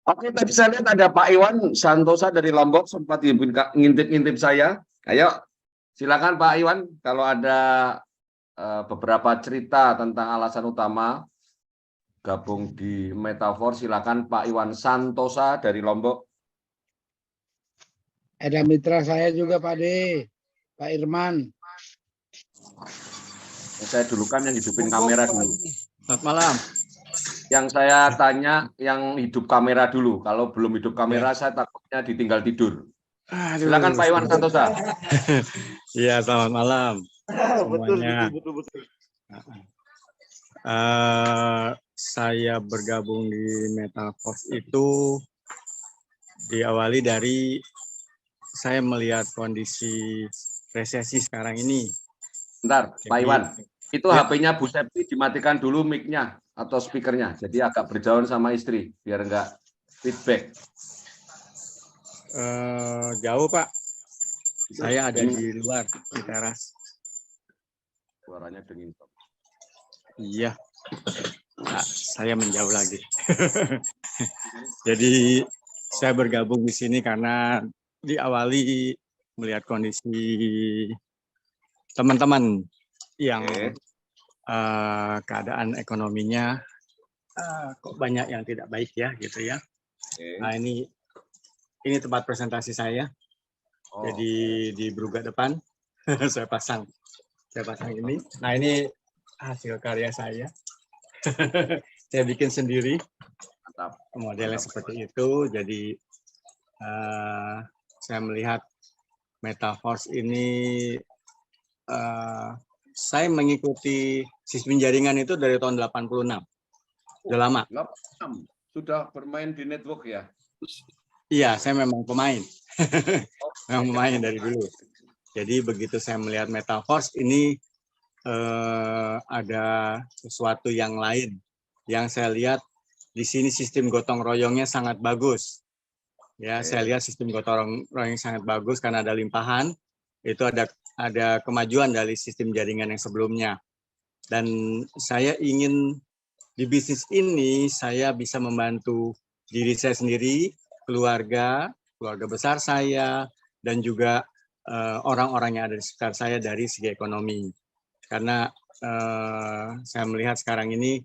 Oke, tadi saya lihat ada Pak Iwan Santosa dari Lombok sempat ngintip-ngintip saya. Ayo, silakan Pak Iwan kalau ada beberapa cerita tentang alasan utama gabung di Metafor, silakan Pak Iwan Santosa dari Lombok. Ada mitra saya juga Pak De, Pak Irman. Saya dulu kan yang hidupin kamera dulu. Selamat malam. Yang saya tanya yang hidup kamera dulu. Kalau belum hidup kamera, saya takutnya ditinggal tidur. Aduh, silakan Pak Iwan Santosa. Iya, selamat malam semuanya. Betul. Saya bergabung di Metaforce itu diawali dari saya melihat kondisi resesi sekarang ini. Bentar, Pak Iwan. Itu ya. HP-nya Bu Septi dimatikan dulu mic-nya atau speakernya. Jadi agak berjauhan sama istri, biar enggak feedback. Jauh, Pak. Saya ada di luar, di teras. Suaranya dingin. Iya. Nah, saya menjauh lagi. Jadi saya bergabung di sini karena diawali melihat kondisi teman-teman yang keadaan ekonominya kok banyak yang tidak baik ya gitu ya. Nah ini tempat presentasi saya. Jadi di Brugga depan saya pasang ini. Nah ini hasil karya saya. Saya bikin sendiri. Modelnya seperti itu. Jadi saya melihat Metaforce ini saya mengikuti sistem jaringan itu dari tahun 86. Udah lama. Sudah bermain di network ya? Iya, saya memang pemain. Memang pemain dari dulu. Jadi begitu saya melihat Metaforce ini ada sesuatu yang lain. Yang saya lihat di sini sistem gotong royongnya sangat bagus. Ya, saya lihat sistem gotong royong sangat bagus karena ada limpahan. Itu ada kemajuan dari sistem jaringan yang sebelumnya. Dan saya ingin di bisnis ini saya bisa membantu diri saya sendiri, keluarga besar saya, dan juga orang-orang yang ada di sekitar saya dari segi ekonomi. Karena saya melihat sekarang ini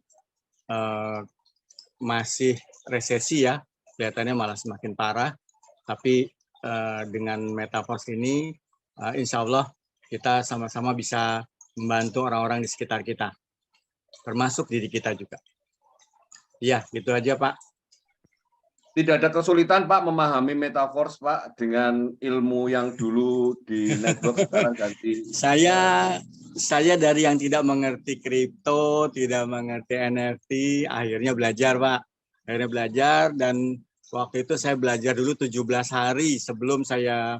masih resesi ya, kelihatannya malah semakin parah. Tapi dengan Metaforce ini, insya Allah kita sama-sama bisa membantu orang-orang di sekitar kita, termasuk diri kita juga. Iya, gitu aja Pak. Tidak ada kesulitan Pak memahami Metaforce Pak dengan ilmu yang dulu di network sekarang ganti. Saya dari yang tidak mengerti kripto, tidak mengerti NFT, akhirnya belajar Pak. Akhirnya belajar dan waktu itu saya belajar dulu 17 hari sebelum saya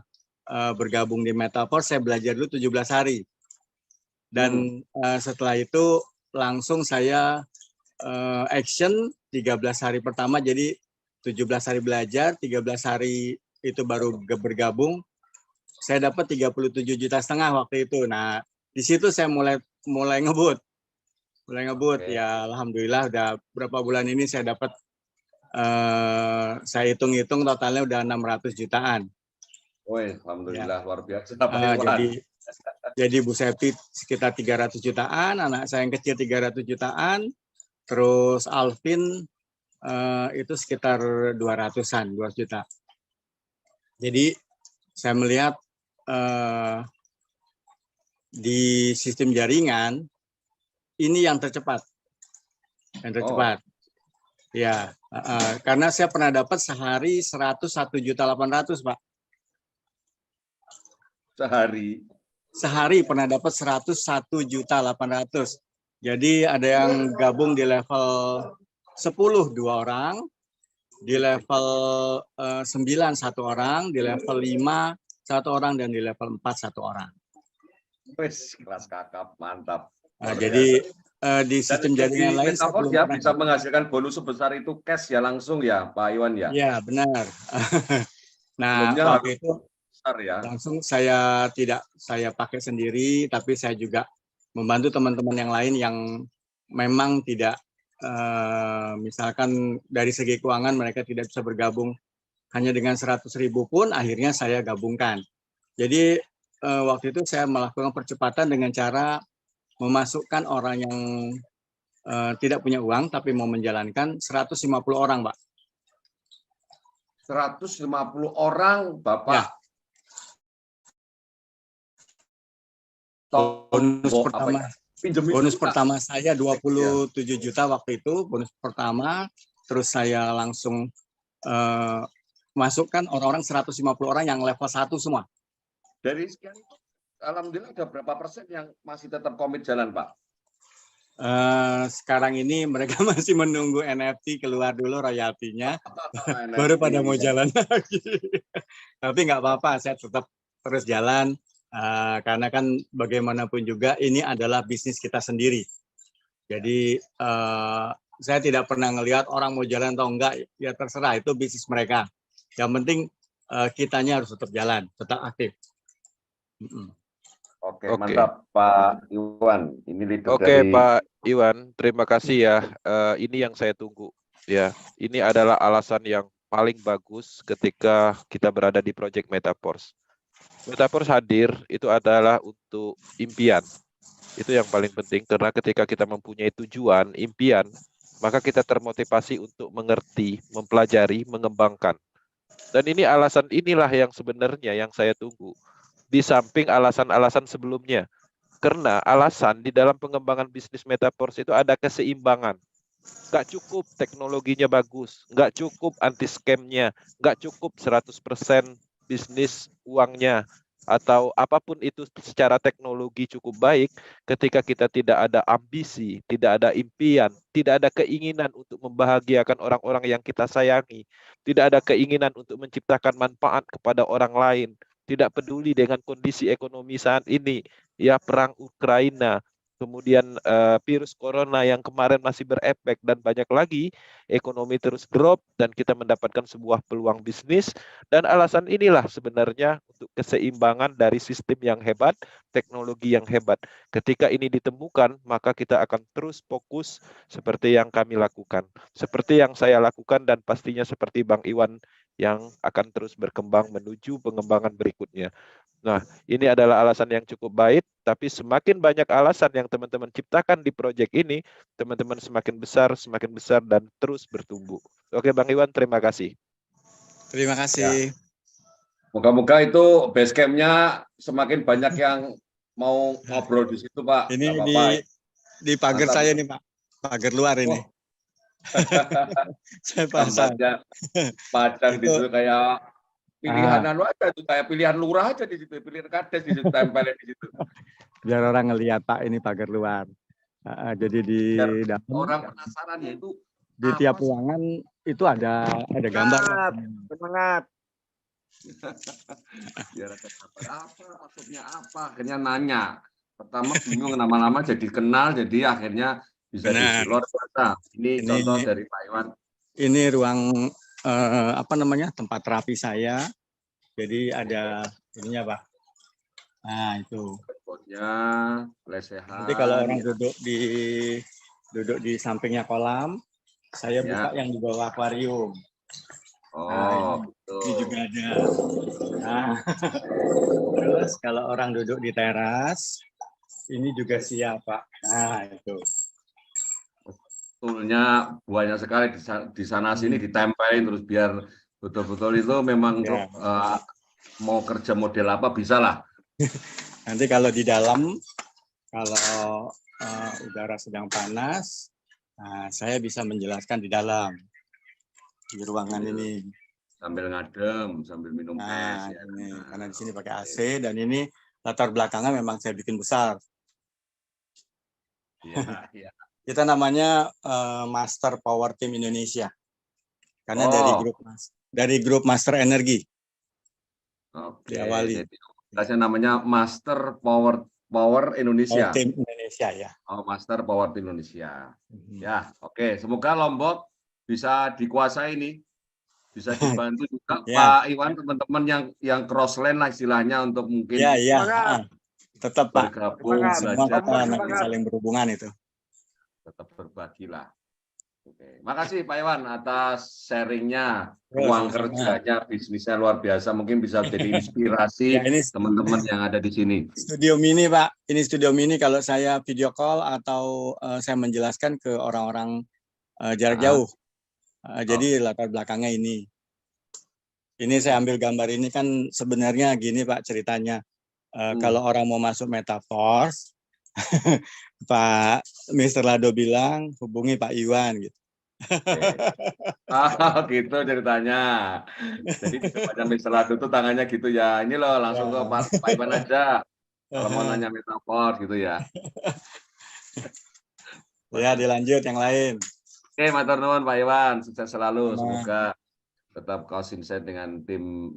bergabung di Metaforce, saya belajar dulu 17 hari. Dan setelah itu langsung saya action 13 hari pertama, jadi 17 hari belajar, 13 hari itu baru bergabung. Saya dapat 37,5 juta waktu itu. Nah, di situ saya mulai ngebut. Ya alhamdulillah udah berapa bulan ini saya dapat saya hitung-hitung totalnya udah 600 jutaan. Alhamdulillah ya. Luar biasa. Jadi Bu Septi sekitar 300 jutaan, anak saya yang kecil 300 jutaan, terus Alvin itu sekitar 200-an, 200 juta. Jadi saya melihat di sistem jaringan ini yang tercepat. Ya, karena saya pernah dapat sehari 101,8 juta Pak. Sehari pernah dapat 101,8 juta. Jadi ada yang gabung di level 10 2 orang, di level 9 1 orang, di level 5 1 orang, dan di level 4 1 orang. Kelas kakap, mantap. Nah, jadi di sistem jaringan lain Metaforce ya bisa menghasilkan bonus sebesar itu cash ya langsung ya Pak Iwan ya? Iya benar. Nah waktu itu ya. Langsung saya pakai sendiri, tapi saya juga membantu teman-teman yang lain yang memang tidak misalkan dari segi keuangan mereka tidak bisa bergabung hanya dengan 100.000 pun akhirnya saya gabungkan. Jadi waktu itu saya melakukan percepatan dengan cara memasukkan orang yang tidak punya uang tapi mau menjalankan 150 orang, Pak. 150 orang, Bapak. Ya. Bonus pertama. Bonus pertama saya 27 juta waktu itu, bonus pertama. Terus saya langsung masukkan orang-orang 150 orang yang level 1 semua. Dari sekian itu, alhamdulillah ada berapa persen yang masih tetap komit jalan, Pak? Sekarang ini mereka masih menunggu NFT keluar dulu royaltinya, baru pada mau jalan lagi. Tapi nggak apa-apa, saya tetap terus jalan. Karena kan bagaimanapun juga ini adalah bisnis kita sendiri. Jadi saya tidak pernah ngelihat orang mau jalan atau enggak, ya terserah, itu bisnis mereka. Yang penting kitanya harus tetap jalan, tetap aktif. Oke, mantap Pak Iwan. Ini leader Oke, dari... Pak Iwan, terima kasih ya. Ini yang saya tunggu. Ya, ini adalah alasan yang paling bagus ketika kita berada di Project Metaverse. Metaverse hadir itu adalah untuk impian. Itu yang paling penting, karena ketika kita mempunyai tujuan, impian, maka kita termotivasi untuk mengerti, mempelajari, mengembangkan. Dan ini alasan inilah yang sebenarnya yang saya tunggu. Di samping alasan-alasan sebelumnya. Karena alasan di dalam pengembangan bisnis Metaverse itu ada keseimbangan. Nggak cukup teknologinya bagus, nggak cukup anti-scam-nya, nggak cukup 100% bisnis uangnya, atau apapun itu secara teknologi cukup baik ketika kita tidak ada ambisi, tidak ada impian, tidak ada keinginan untuk membahagiakan orang-orang yang kita sayangi, tidak ada keinginan untuk menciptakan manfaat kepada orang lain, tidak peduli dengan kondisi ekonomi saat ini, ya perang Ukraina, kemudian virus corona yang kemarin masih berefek dan banyak lagi, ekonomi terus drop dan kita mendapatkan sebuah peluang bisnis. Dan alasan inilah sebenarnya untuk keseimbangan dari sistem yang hebat, teknologi yang hebat. Ketika ini ditemukan, maka kita akan terus fokus seperti yang kami lakukan, seperti yang saya lakukan, dan pastinya seperti Bang Iwan yang akan terus berkembang menuju pengembangan berikutnya. Nah, ini adalah alasan yang cukup baik, tapi semakin banyak alasan yang teman-teman ciptakan di proyek ini, teman-teman semakin besar, dan terus bertumbuh. Oke, Bang Iwan, terima kasih. Terima kasih. Moga-moga itu base camp-nya semakin banyak yang mau ngobrol di situ, Pak. Ini di pagar saya nih, Pak. Pagar luar ini. Saya pasang. Padang di situ kayak pilihan aja tuh, kayak pilihan lurah aja di situ, pilihan kades di situ, tempelin di situ. Biar orang ngelihat, Pak, ini pagar luar. Jadi di dalam orang penasaran ya itu di tiap ruangan itu ada gambar. Semangat. Biar apa maksudnya apa, akhirnya nanya. Pertama bingung, lama-lama jadi kenal, jadi akhirnya bisa di-explore. Ini contoh dari Pak Iwan. Ini ruang tempat terapi saya. Jadi ada ininya, Pak. Nah, itu. Lesehan. Nanti kalau orang duduk di sampingnya kolam, saya buka yang di bawah akuarium. Betul. Ini juga ada. Nah, terus kalau orang duduk di teras, ini juga siap, Pak. Nah, itu. Toolnya banyak sekali di sana sini ditempelin terus biar betul-betul itu memang mau kerja model apa bisa lah. Nanti kalau di dalam, kalau udara sedang panas, saya bisa menjelaskan di dalam, di ruangan ini. Sambil ngadem, sambil minum es. Karena di sini pakai AC, dan ini latar belakangnya memang saya bikin besar. Iya. Kita namanya Master Power Team Indonesia, karena dari grup Master Energi. Oke. Diawali. Jadi namanya Master Power Indonesia. Power Team Indonesia ya. Master Power Team Indonesia. Ya, oke. Semoga Lombok bisa dikuasai nih, bisa dibantu juga Pak Iwan, teman-teman yang crossland lah istilahnya untuk mungkin. Iya. Tetap Pak. Bergabung, semua kita nanti saling berhubungan itu. Tetap berbagi lah. Oke. Makasih Pak Iwan atas sharingnya, Ya, ruang sama-sama. kerjanya, bisnisnya luar biasa. Mungkin bisa jadi Ya, inspirasi ini teman-teman yang ada di sini. studio mini, Pak. Ini studio mini kalau saya video call atau saya menjelaskan ke orang-orang jarak Ah. jauh. Jadi latar belakangnya ini. Ini saya ambil gambar ini kan sebenarnya gini Pak ceritanya. Kalau orang mau masuk Metaforce, Pak Mr. Lado bilang hubungi Pak Iwan gitu. Gitu ceritanya. Jadi di depannya Mr. Lado tuh tangannya gitu ya. Ini loh langsung ke Pak Iwan aja. Kalau mau nanya Metaforce gitu ya. Ya dilanjut yang lain. Oke, matur nuwun Pak Iwan, sukses selalu. Sama. Semoga tetap konsisten dengan tim